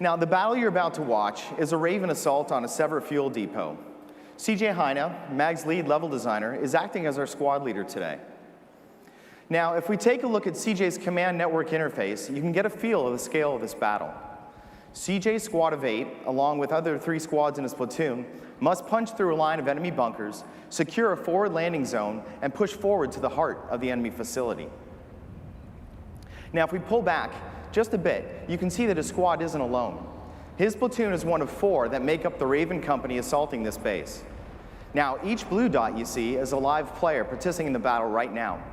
Now, the battle you're about to watch is a Raven assault on a Sever fuel depot. CJ Heine, M.A.G's lead level designer, is acting as our squad leader today. Now, if we take a look at CJ's command network interface, you can get a feel of the scale of this battle. CJ's squad of 8, along with other 3 squads in his platoon, must punch through a line of enemy bunkers, secure a forward landing zone, and push forward to the heart of the enemy facility. Now, if we pull back just a bit, you can see that his squad isn't alone. His platoon is one of 4 that make up the Raven company assaulting this base. Now, each blue dot you see is a live player participating in the battle right now.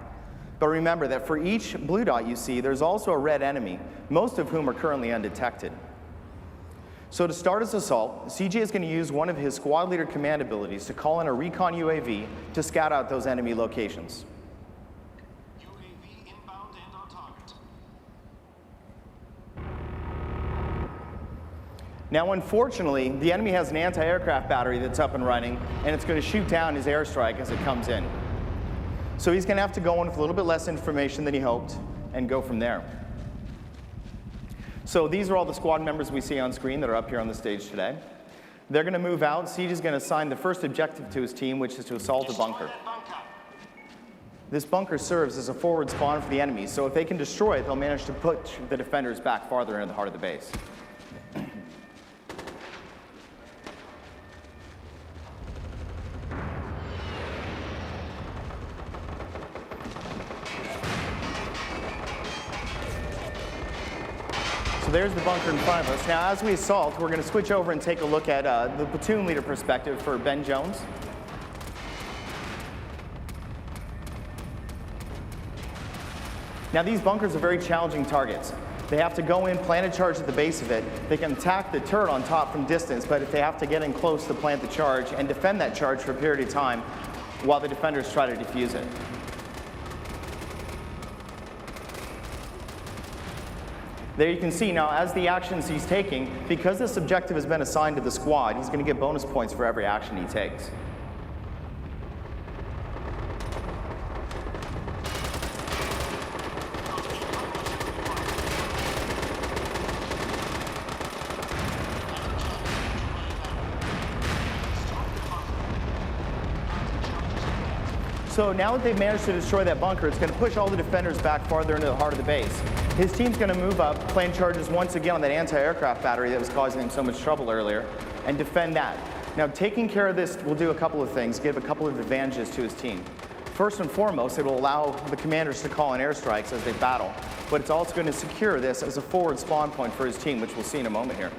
But remember that for each blue dot you see, there's also a red enemy, most of whom are currently undetected. So to start his assault, CJ is going to use one of his squad leader command abilities to call in a recon UAV to scout out those enemy locations. UAV inbound and on target. Now, unfortunately, the enemy has an anti-aircraft battery that's up and running, and it's going to shoot down his airstrike as it comes in. So he's going to have to go in with a little bit less information than he hoped and go from there. So these are all the squad members we see on screen that are up here on the stage today. They're going to move out. Siege is going to assign the first objective to his team, which is to assault a bunker. This bunker serves as a forward spawn for the enemy, so if they can destroy it, they'll manage to push the defenders back farther into the heart of the base. So there's the bunker in front of us. Now, as we assault, we're going to switch over and take a look at the platoon leader perspective for Ben Jones. Now, these bunkers are very challenging targets. They have to go in, plant a charge at the base of it. They can attack the turret on top from distance, but if they have to get in close to plant the charge and defend that charge for a period of time while the defenders try to defuse it. There you can see now, as the actions he's taking, because this objective has been assigned to the squad, he's going to get bonus points for every action he takes. So now that they've managed to destroy that bunker, it's going to push all the defenders back farther into the heart of the base. His team's going to move up, plant charges once again on that anti-aircraft battery that was causing him so much trouble earlier, and defend that. Now, taking care of this will do a couple of things, give a couple of advantages to his team. First and foremost, it will allow the commanders to call in airstrikes as they battle, but it's also going to secure this as a forward spawn point for his team, which we'll see in a moment here.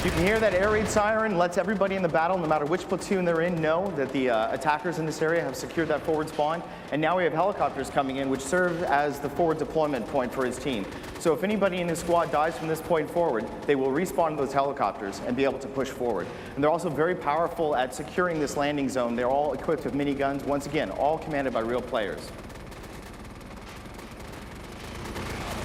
You can hear that air raid siren, lets everybody in the battle, no matter which platoon they're in, know that the attackers in this area have secured that forward spawn. And now we have helicopters coming in, which serve as the forward deployment point for his team. So if anybody in his squad dies from this point forward, they will respawn those helicopters and be able to push forward. And they're also very powerful at securing this landing zone. They're all equipped with miniguns, once again, all commanded by real players.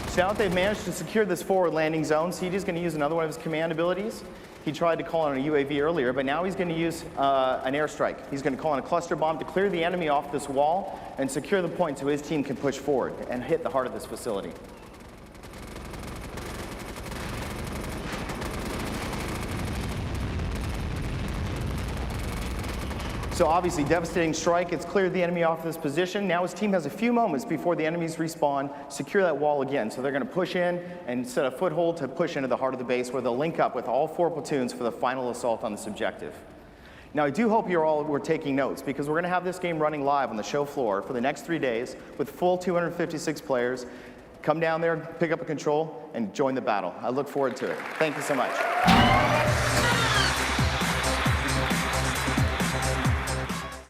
So now that they've managed to secure this forward landing zone, CJ is going to use another one of his command abilities. He tried to call on a UAV earlier, but now he's going to use an airstrike. He's going to call on a cluster bomb to clear the enemy off this wall and secure the point so his team can push forward and hit the heart of this facility. So obviously, devastating strike. It's cleared the enemy off this position. Now his team has a few moments before the enemies respawn, secure that wall again. So they're going to push in and set a foothold to push into the heart of the base where they'll link up with all 4 platoons for the final assault on this objective. Now, I do hope you all were taking notes because we're going to have this game running live on the show floor for the next 3 days with full 256 players. Come down there, pick up a control, and join the battle. I look forward to it. Thank you so much.